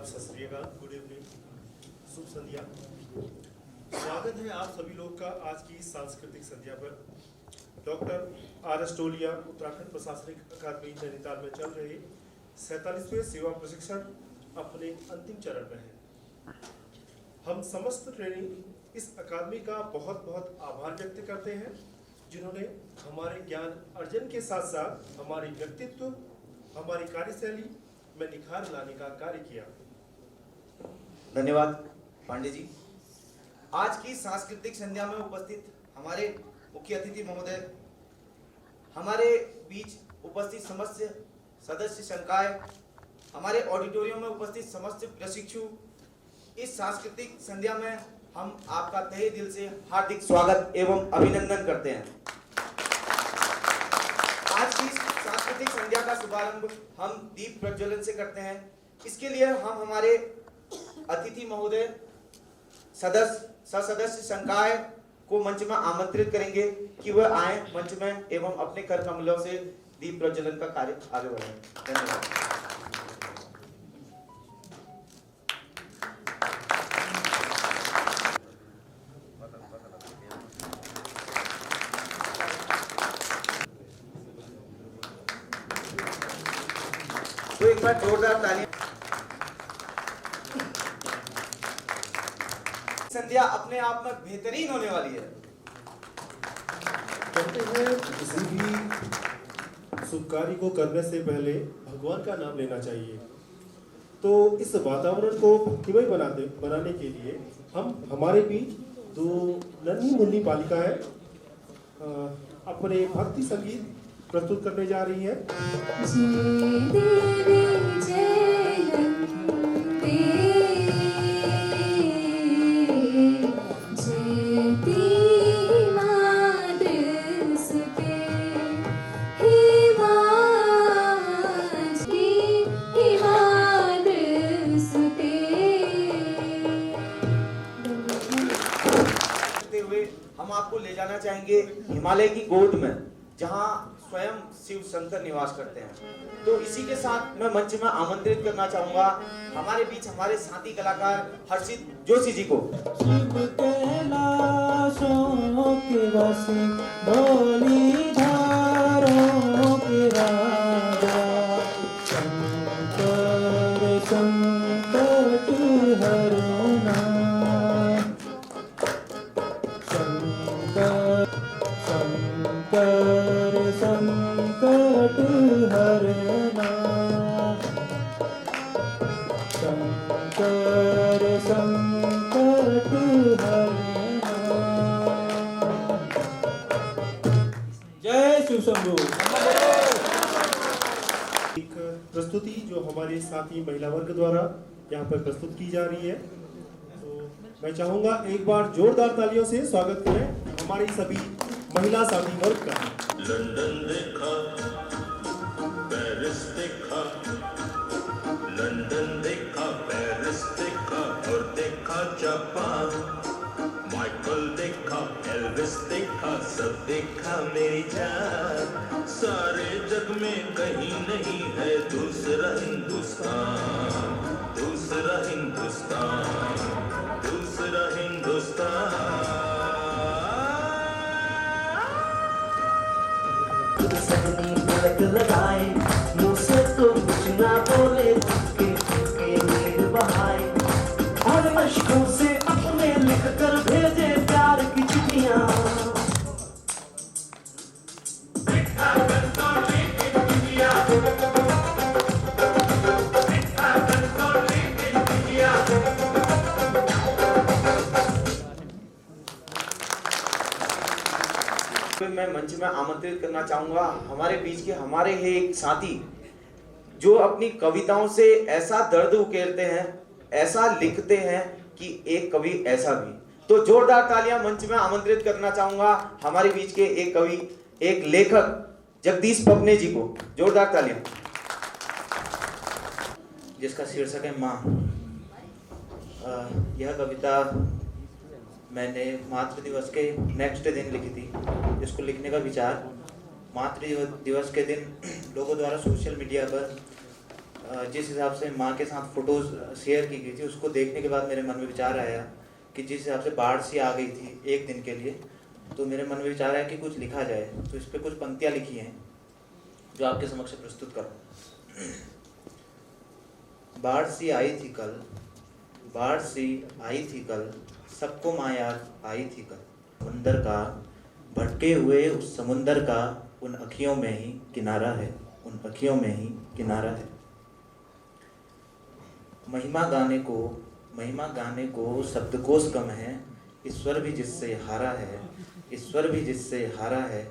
आदाब, सत श्री अकाल, गुड इवनिंग, शुभ संध्या। स्वागत है आप सभी लोग का आज की सांस्कृतिक संध्या पर। Doctor R S. टोलिया उत्तराखंड प्रशासनिक अकादमी नैनीताल में चल रहे 47वें सेवा प्रशिक्षण अपने अंतिम चरण में है। हम समस्त ट्रेनिंग इस अकादमी का बहुत बहुत आभार व्यक्त करते हैं, जिन्होंने हमारे ज्ञान अर्जन के साथ साथ हमारे व्यक्तित्व, हमारी कार्यशैली में निखार लाने का कार्य किया। धन्यवाद पांडे जी। आज की सांस्कृतिक संध्या में उपस्थित हमारे मुख्य अतिथि महोदय, हमारे बीच उपस्थित समस्त सदस्य संकाय, हमारे ऑडिटोरियम में उपस्थित समस्त प्रशिक्षु, इस सांस्कृतिक संध्या में हम आपका तहे दिल से हार्दिक स्वागत एवं अभिनंदन करते हैं। आज की सांस्कृतिक संध्या का शुभारंभ हम दीप प्रज्वलन से करते हैं। इसके लिए हम हमारे अतिथि महोदय, सदस्य संकाय को मंच में आमंत्रित करेंगे कि वह आए मंच में एवं अपने कर कमलों से दीप प्रज्वलन का कार्य आगे बढ़ाएं। धन्यवाद। तो एक बार जोरदार तालियां। संध्या अपने आप में बेहतरीन होने वाली है। कहते हैं किसी भी शुभ कार्य को करने से पहले भगवान का नाम लेना चाहिए। तो इस वातावरण को भक्तिमय बनाने के लिए हम हमारे बीच दो नन्ही मुन्नी बालिकाएं अपने भक्ति संगीत प्रस्तुत करने जा रही है। हम आपको ले जाना चाहेंगे हिमालय की गोद में, जहां स्वयं शिव शंकर निवास करते हैं। तो इसी के साथ मैं मंच में आमंत्रित करना चाहूंगा हमारे बीच हमारे साथी कलाकार हर्षित जोशी जी को। एक प्रस्तुति जो हमारे साथी महिला वर्ग द्वारा यहाँ पर प्रस्तुत की जा रही है। तो मैं चाहूंगा एक बार जोरदार तालियों से स्वागत करें हमारी सभी महिला साथी वर्ग का। लंदन देखा, पेरिस देखा, लंदन देखा, पेरिस देखा और देखा जापान। माइकल देखा, एल्विस देखा, सब देखा मेरी जान। सारे जग में कहीं नहीं है दूसरा हिंदुस्तान, दूसरा हिंदुस्तान, दूसरा हिंदुस्तान। लगाए मुझसे तो कुछ ना बोले, के नीर बहाए और मशकों से अपने लिख कर भेजे प्यार की चिट्ठियां। मैं मंच में आमंत्रित करना चाहूंगा हमारे बीच के हमारे ही एक साथी, जो अपनी कविताओं से ऐसा दर्द उकेरते हैं, ऐसा लिखते हैं कि एक कवि ऐसा भी। तो जोरदार तालियां मंच में आमंत्रित करना चाहूंगा हमारे बीच के एक कवि, एक लेखक जगदीश पपने जी को। जोरदार तालियां। जिसका शीर्षक है माँ। यह कविता मैंने मातृ दिवस के नेक्स्ट दिन लिखी थी। इसको लिखने का विचार मातृ दिवस के दिन लोगों द्वारा सोशल मीडिया पर जिस हिसाब से माँ के साथ फ़ोटोज़ शेयर की गई थी, उसको देखने के बाद मेरे मन में विचार आया कि जिस हिसाब से बाढ़ सी आ गई थी एक दिन के लिए, तो मेरे मन में विचार आया कि कुछ लिखा जाए। तो इस पर कुछ पंक्तियाँ लिखी हैं जो आपके समक्ष प्रस्तुत करूँ। बाढ़ सी आई थी कल, बाढ़ सी आई थी कल, सबको माँ याद आई थी कल। समुंदर का भटके हुए उस समुंदर का उन अखियों में ही किनारा है, उन अखियों में ही किनारा है। महिमा गाने को शब्दकोश कम है, ईश्वर भी जिससे हारा है, ईश्वर भी जिससे हारा है।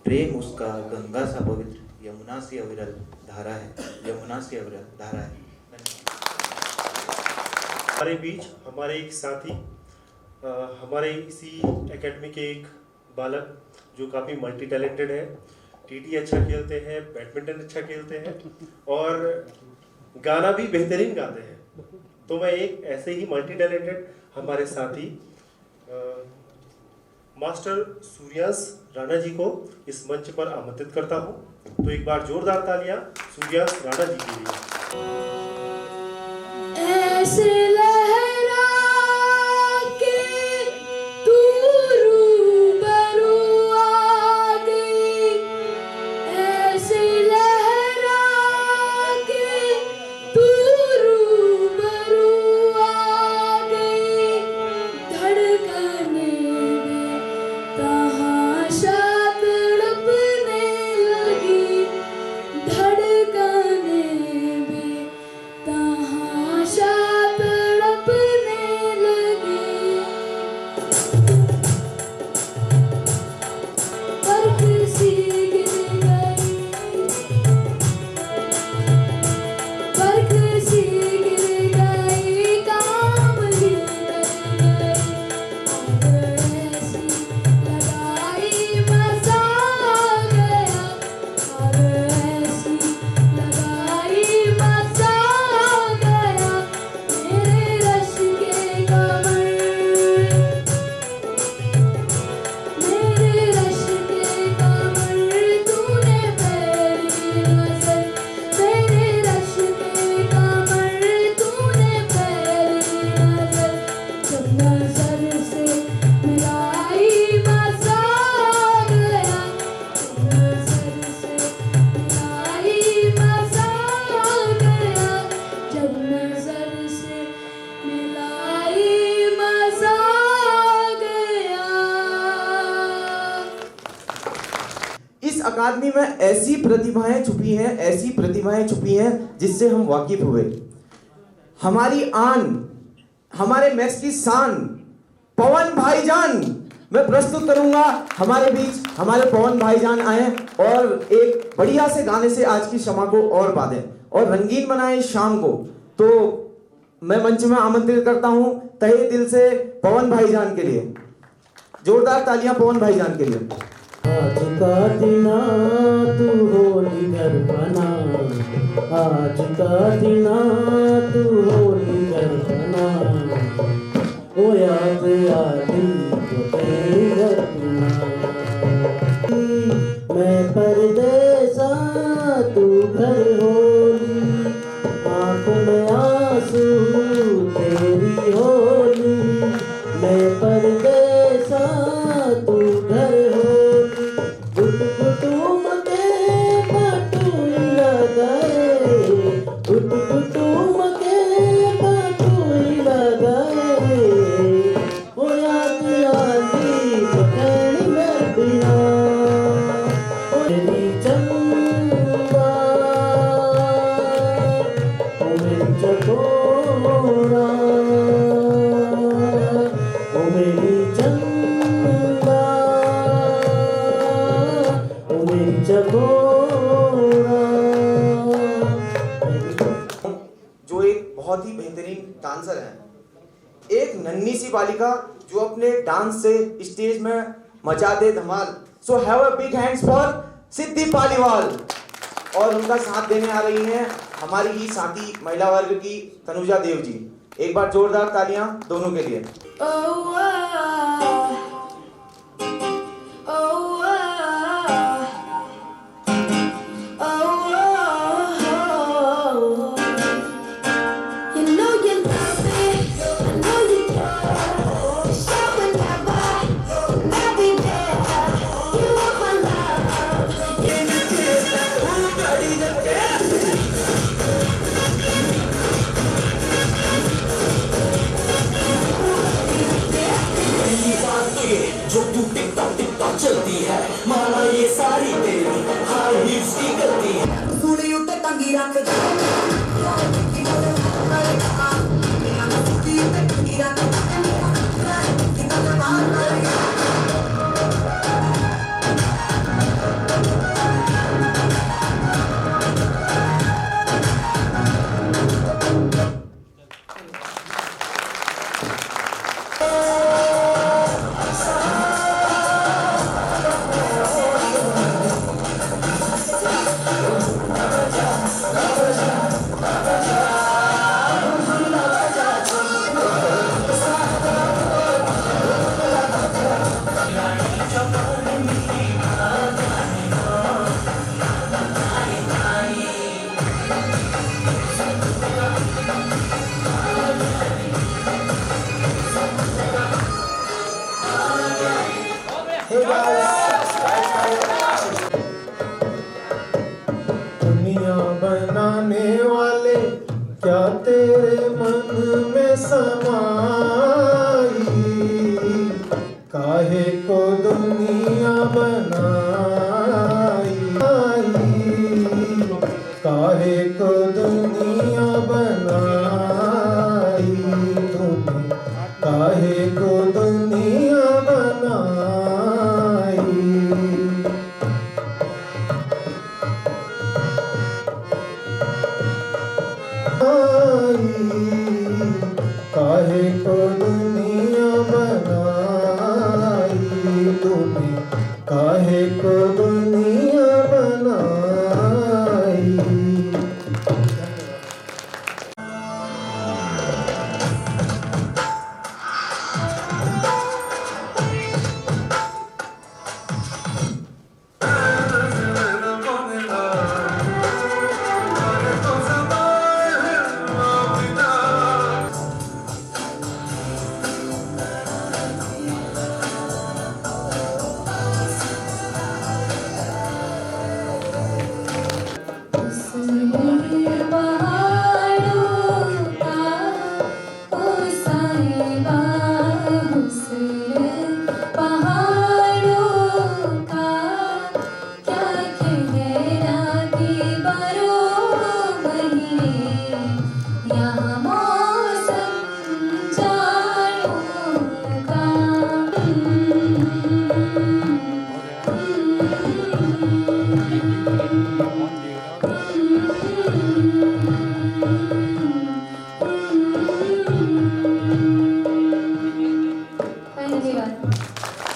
प्रेम उसका गंगा सा पवित्र, यमुना सी अविरल धारा है, यमुना सी अविरल धारा है। हमारे बीच हमारे एक साथी, हमारे इसी एकेडमी के एक बालक जो काफ़ी मल्टी टैलेंटेड है, टीटी अच्छा खेलते हैं, बैडमिंटन अच्छा खेलते हैं और गाना भी बेहतरीन गाते हैं। तो मैं एक ऐसे ही मल्टी टैलेंटेड हमारे साथी मास्टर सूर्यांश राणा जी को इस मंच पर आमंत्रित करता हूं। तो एक बार जोरदार तालियां सूर्यांश राणा जी के लिए। ऐसे लहरा के तू रूबरू आ गई, ऐसे लहरा के तू रूबरू आ गई। धड़कने में तमाशा तड़पने लगी, धड़कने में तमाशा तड़पने लगी। बर्फ सी गिर गई, बर्फ सी गिर गई, कामली कर गई। और ऐसी लगाई मजा आ गया, और ऐसी लगाई मजा आ गया। मेरे रश के कमर, मेरे रश के कमर, तूने पहली नजर, मेरे रश के कमर, तूने पहली नजर। जब नजर से मिलाई मजा आ गया, जब नजर से मिलाई मजा आ गया, जब नजर से मिलाई मजा आ गया। इस अकादमी में ऐसी प्रतिभाएं छुपी हैं, ऐसी प्रतिभाएं छुपी हैं जिससे हम वाकिफ हुए। हमारी आन, हमारे मैच की शान पवन भाईजान मैं प्रस्तुत करूंगा। हमारे बीच हमारे पवन भाईजान आए और एक बढ़िया से गाने से आज की शमा को और बांधें और रंगीन बनाएं शाम को। तो मैं मंच में आमंत्रित करता हूं तहे दिल से पवन भाईजान के लिए। जोरदार तालियां पवन भाईजान के लिए। आज का दिना तू होली घर बना, आज का दिना तू होली घर बना। ओ याद आती तो तेरी रखना, मैं परदेसा तू घर होली, आँख में आंसू तेरी होली। मैं परदेसा तू घर होली, गुट गुटुम के पाटुई लगाए, गुट गुटुम के पाटुई लगाए। ओ याद आती तो तेरी मैं बिना, ओ मेरी चंदा, ओ मेरी चकोरा, ओ मेरी चंदा, ओ मेरी चकोरा। जो एक बहुत ही बेहतरीन डांसर है, एक नन्ही सी बालिका जो अपने डांस से स्टेज में मचा दे धमाल। So have a big hands for Siddhi Paliwal. और उनका साथ देने आ रही हैं हमारी ही साथी महिला वर्ग की तनुजा देव जी। एक बार जोरदार तालियां दोनों के लिए। Oh, ah, oh, ah, oh, ah, oh, मन में समाई, काहे को दुनिया बनाई, काहे को दुनिया बनाई तूने, काहे को दुनिया बनाई। काहे को दुनिया बनाई तूने, काहे को दुनिया बनाई।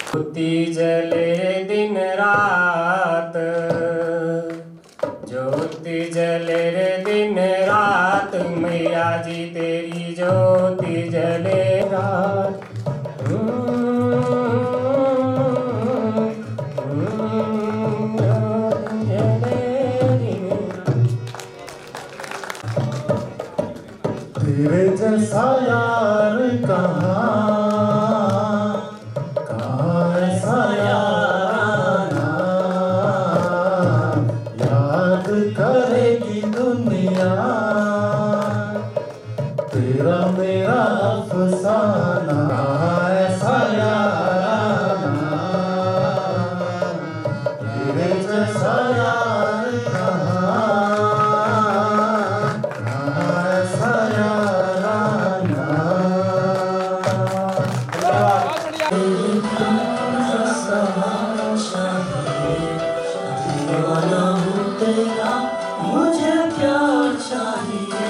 ज्योति जले दिन रात, ज्योति जले रे दिन रात, मैया जी तेरी ज्योति जले रात। तेरे जैसा यार कहाँ, कहाँ ऐसा यार आना, याद करेगी दुनिया तेरा मेरा अफसाना। ऐसा यार आना, तेरे जैसा यार कहाँ, कहाँ ऐसा यार आना। दीवाना हूँ तेरा, मुझे प्यार चाहिए,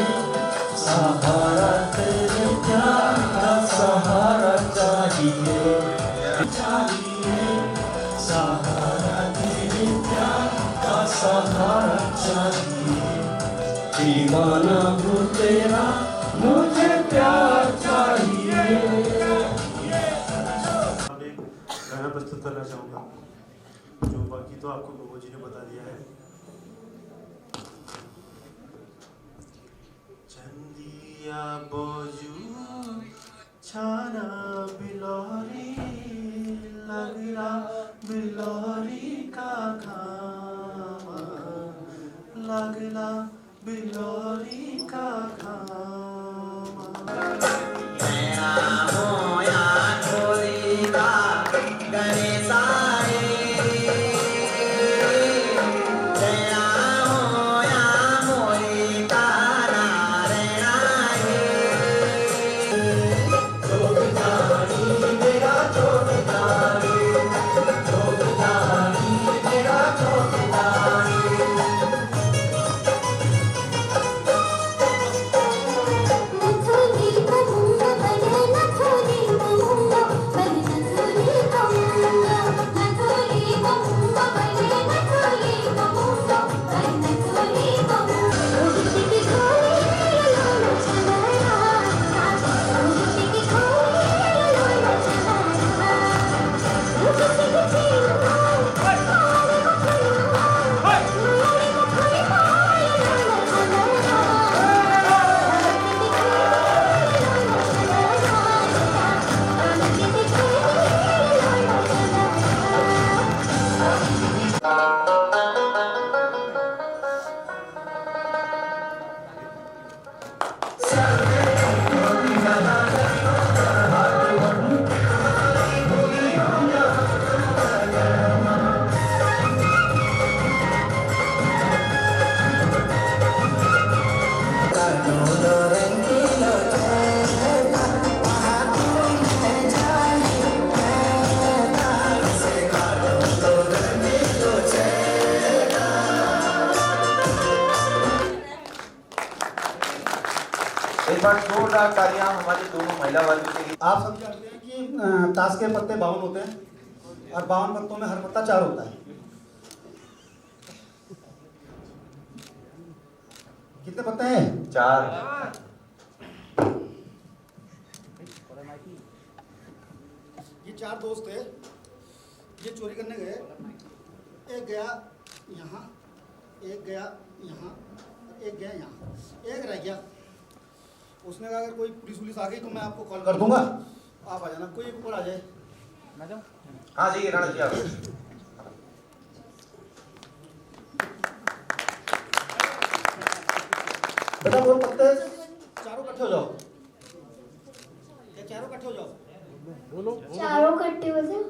सहारा तेरे प्यार का सहारा चाहिए, चाहिए सहारा तेरे प्यार का सहारा चाहिए। दीवाना हूँ तेरा, मुझे प्यार चाहिए। अब एक गाना प्रस्तुत करना चाहूँगा, जो बाकी तो आपको गोगो जी ने बता दिया है। चंदिया बोजू छाना बिलोरी, लगरा बिलोरी का खामा, लगला बिलोरी का खामा। एक बार जोरदार तालियां हमारे दोनों महिला वर्ग के लिए। आप सब जानते हैं कि ताश के पत्ते 52 होते हैं और 52 पत्तों में हर पत्ता 4 होता है। कितने पत्ते हैं? 4। ये 4 दोस्त थे, ये चोरी करने गए। एक गया यहाँ, एक गया यहाँ, एक गया यहाँ, एक रह गया। उसने कहा अगर कोई पुलिस आ गई तो मैं आपको कॉल कर दूंगा, आप आ जाना। कोई एक ऊपर आ जाए। हाँ जी राणा जी आप। बेटा वो पत्ते चारों इकट्ठे हो जाओ। क्या चारों इकट्ठे हो जाओ? बोलो। चारों इकट्ठे हो जाओ।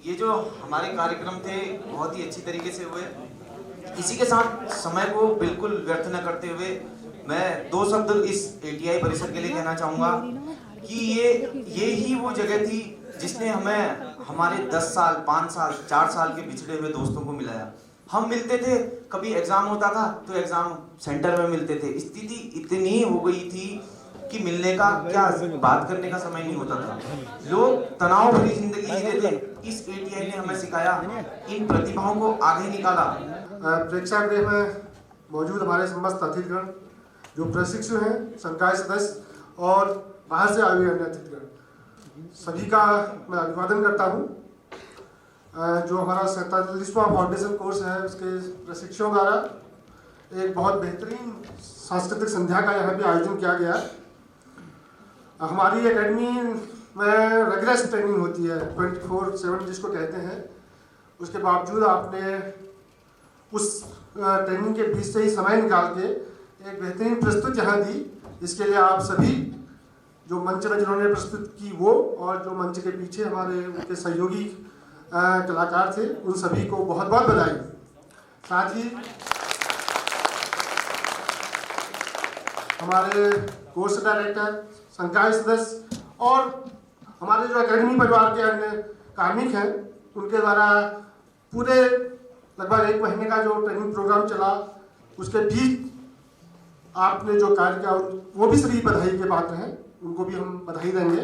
ये जो हमारे कार्यक्रम थे बहुत ही अच्छी तरीके से हुए। इसी के साथ समय को बिल्कुल व्यर्थ न करते हुए मैं 2 शब्द इस ATI परिसर के लिए कहना चाहूँगा कि ये ही वो जगह थी जिसने हमें हमारे 10 साल, 5 साल, 4 साल के बिछड़े हुए दोस्तों को मिलाया। हम मिलते थे, कभी एग्जाम होता था तो एग्जाम सेंटर में मिलते थे। स्थिति इतनी हो गई थी कि मिलने का क्या, बात करने का समय नहीं होता था। लोग तनाव भरी जिंदगी जीते थे। इस ATI ने हमें सिखाया, इन प्रतिभाओं को आगे निकाला। प्रेक्षागृह में मौजूद हमारे समस्त अतिथिगण जो प्रशिक्षु हैं, संकाय सदस्य और बाहर से आए हुए अन्य अतिथिगण, सभी का मैं अभिवादन करता हूँ। जो हमारा 47वां फाउंडेशन कोर्स है उसके प्रशिक्षुओं द्वारा एक बहुत बेहतरीन सांस्कृतिक संध्या का यहाँ पे आयोजन किया गया। हमारी एकेडमी में रेगुलर ट्रेनिंग होती है 24/7 जिसको कहते हैं। उसके बावजूद आपने उस ट्रेनिंग के बीच से ही समय निकाल के एक बेहतरीन प्रस्तुति यहाँ दी। इसके लिए आप सभी जो मंच में जिन्होंने प्रस्तुत की वो और जो मंच के पीछे हमारे उनके सहयोगी कलाकार थे, उन सभी को बहुत बहुत बधाई। साथ ही हमारे कोर्स डायरेक्टर, संकाय सदस्य और हमारे जो एकेडमी परिवार के अन्य कार्मिक हैं, उनके द्वारा पूरे लगभग 1 महीने का जो ट्रेनिंग प्रोग्राम चला, उसके बीच आपने जो कार्य किया वो भी सभी बधाई के पात्र हैं, उनको भी हम बधाई देंगे।